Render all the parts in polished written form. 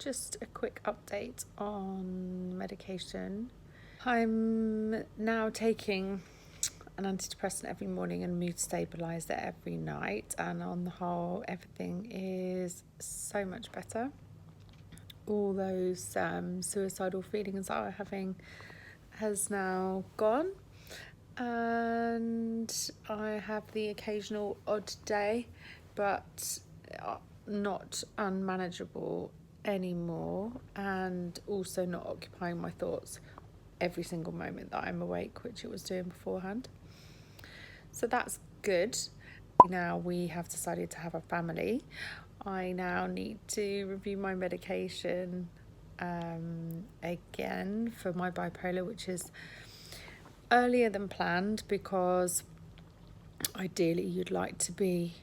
just a quick update on medication. I'm now taking an antidepressant every morning and mood stabilizer every night, and on the whole everything is so much better. All those suicidal feelings that I was having has now gone, and I have the occasional odd day, but not unmanageable anymore, and also not occupying my thoughts every single moment that I'm awake, which it was doing beforehand. So that's good. Now we have decided to have a family. I now need to review my medication again for my bipolar, which is earlier than planned, because ideally you'd like to be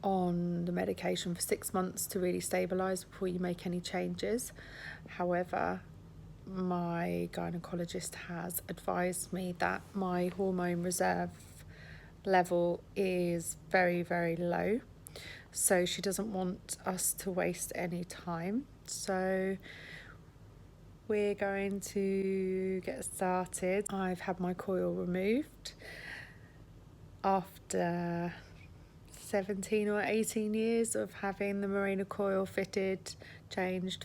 on the medication for 6 months to really stabilise before you make any changes. However, my gynecologist has advised me that my hormone reserve level is very, very low, so she doesn't want us to waste any time. So we're going to get started. I've had my coil removed after 17 or 18 years of having the Mirena coil fitted, changed.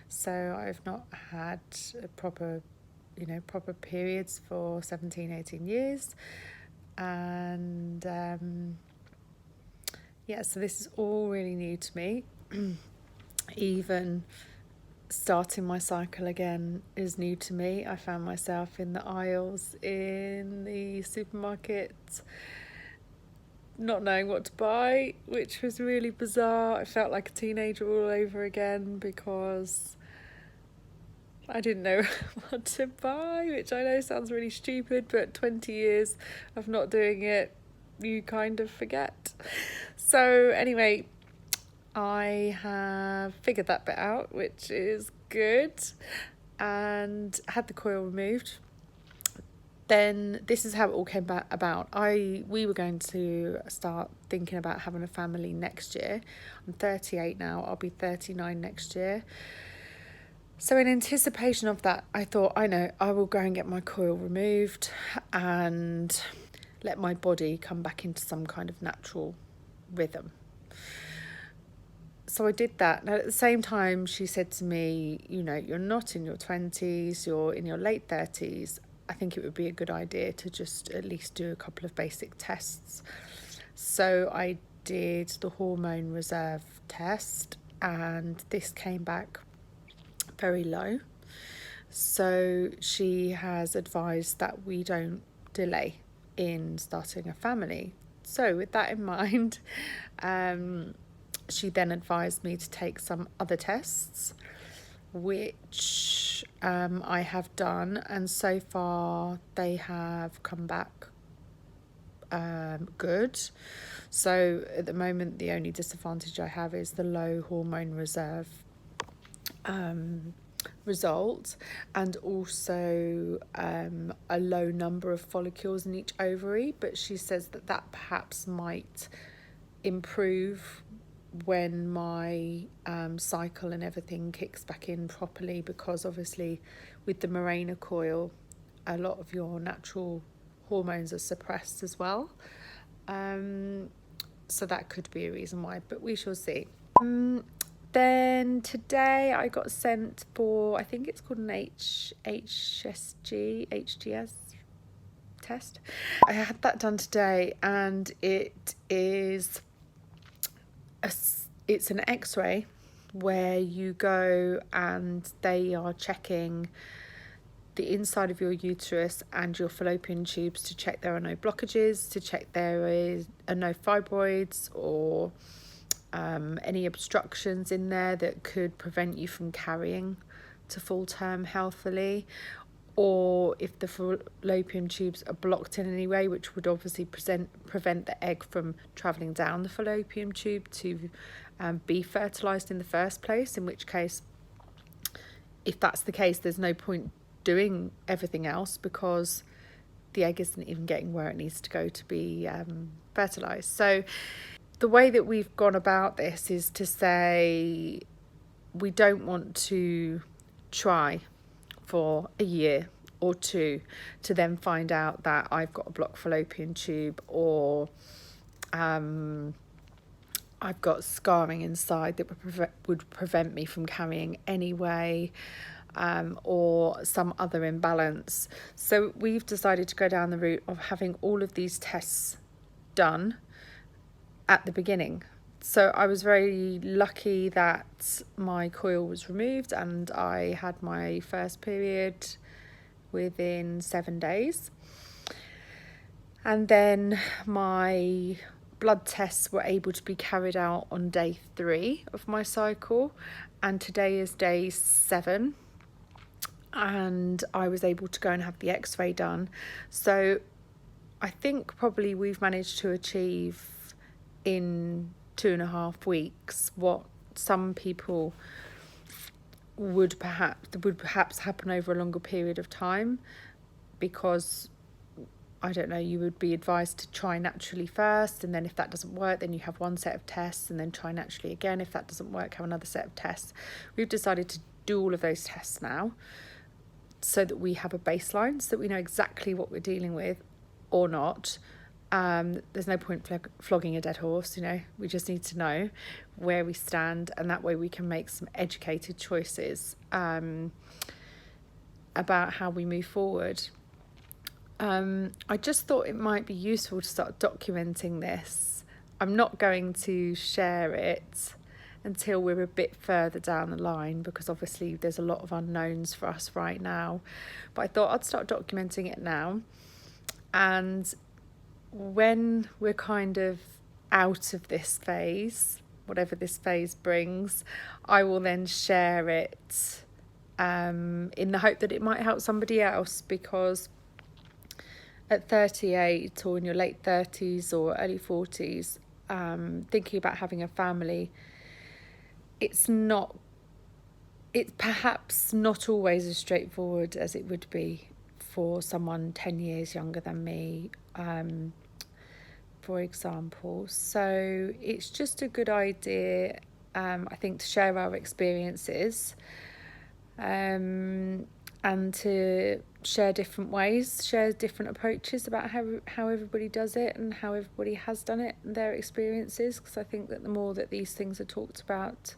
So I've not had a proper periods for 17, 18 years. And so this is all really new to me. Even starting my cycle again is new to me. I found myself in the aisles in the supermarket not knowing what to buy, which was really bizarre. I felt like a teenager all over again because I didn't know what to buy, which I know sounds really stupid, but 20 years of not doing it, you kind of forget. So anyway, I have figured that bit out, which is good, and had the coil removed. Then this is how it all came about. We were going to start thinking about having a family next year. I'm 38 now, I'll be 39 next year. So in anticipation of that, I thought, I will go and get my coil removed and let my body come back into some kind of natural rhythm. So I did that. And at the same time, she said to me, you're not in your 20s, you're in your late 30s. I think it would be a good idea to just at least do a couple of basic tests. So I did the hormone reserve test, and this came back very low. So she has advised that we don't delay in starting a family. So with that in mind, she then advised me to take some other tests, which I have done, and so far they have come back good. So at the moment, the only disadvantage I have is the low hormone reserve result, and also a low number of follicles in each ovary. But she says that perhaps might improve when my cycle and everything kicks back in properly, because obviously with the Mirena coil a lot of your natural hormones are suppressed as well, so that could be a reason why, but we shall see. Then today I got sent for, I think it's called an HGS test. I had that done today, and it's an X-ray where you go and they are checking the inside of your uterus and your fallopian tubes to check there are no blockages, to check there are no fibroids or any obstructions in there that could prevent you from carrying to full term healthily, or if the fallopian tubes are blocked in any way, which would obviously prevent the egg from travelling down the fallopian tube to be fertilised in the first place, in which case, if that's the case, there's no point doing everything else, because the egg isn't even getting where it needs to go to be fertilised. So the way that we've gone about this is to say we don't want to try for a year or two to then find out that I've got a blocked fallopian tube, or I've got scarring inside that would prevent me from carrying anyway, or some other imbalance. So we've decided to go down the route of having all of these tests done at the beginning. So I was very lucky that my coil was removed and I had my first period within 7 days. And then my blood tests were able to be carried out on day 3 of my cycle, and today is day 7, and I was able to go and have the x-ray done. So I think probably we've managed to achieve in 2.5 weeks what some people would perhaps happen over a longer period of time, because I don't know, you would be advised to try naturally first, and then if that doesn't work, then you have one set of tests, and then try naturally again. If that doesn't work, have another set of tests. We've decided to do all of those tests now so that we have a baseline, so that we know exactly what we're dealing with or not. There's no point flogging a dead horse, you know. We just need to know where we stand, and that way we can make some educated choices about how we move forward. I just thought it might be useful to start documenting this. I'm not going to share it until we're a bit further down the line, because obviously there's a lot of unknowns for us right now. But I thought I'd start documenting it now, and when we're kind of out of this phase, whatever this phase brings, I will then share it in the hope that it might help somebody else, because at 38 or in your late 30s or early 40s, thinking about having a family, it's perhaps not always as straightforward as it would be for someone 10 years younger than me, for example. So it's just a good idea, I think, to share our experiences, and to share different ways, share different approaches about how everybody does it and how everybody has done it and their experiences, because I think that the more that these things are talked about,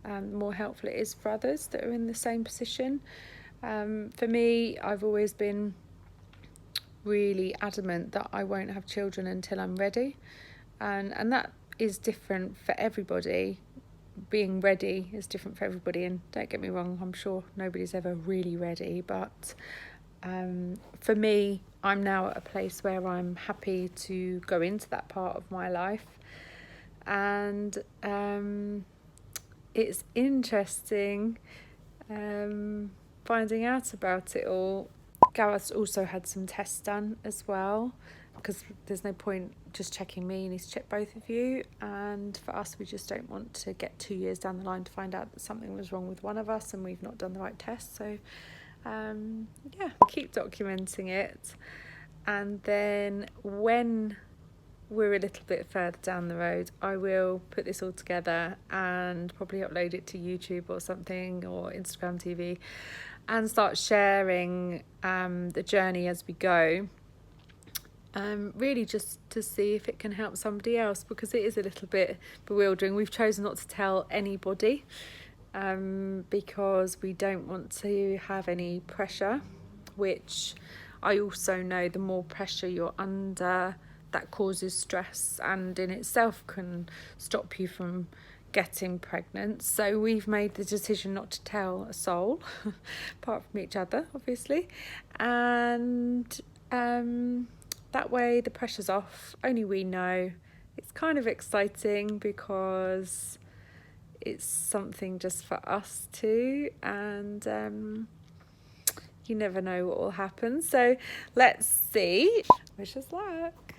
the more helpful it is for others that are in the same position. For me, I've always been really adamant that I won't have children until I'm ready, and that is different for everybody. Being ready is different for everybody, and don't get me wrong, I'm sure nobody's ever really ready, but for me, I'm now at a place where I'm happy to go into that part of my life, and it's interesting finding out about it all. Gareth's also had some tests done as well, because there's no point just checking me, you need to check both of you, and for us, we just don't want to get 2 years down the line to find out that something was wrong with one of us and we've not done the right test. So keep documenting it, and then when we're a little bit further down the road, I will put this all together and probably upload it to YouTube or something, or Instagram TV, and start sharing the journey as we go, really just to see if it can help somebody else, because it is a little bit bewildering. We've chosen not to tell anybody because we don't want to have any pressure, which I also know the more pressure you're under, that causes stress and in itself can stop you from getting pregnant. So we've made the decision not to tell a soul apart from each other, obviously, and that way the pressure's off, only we know. It's kind of exciting because it's something just for us too, and you never know what will happen, so let's see. Wish us luck.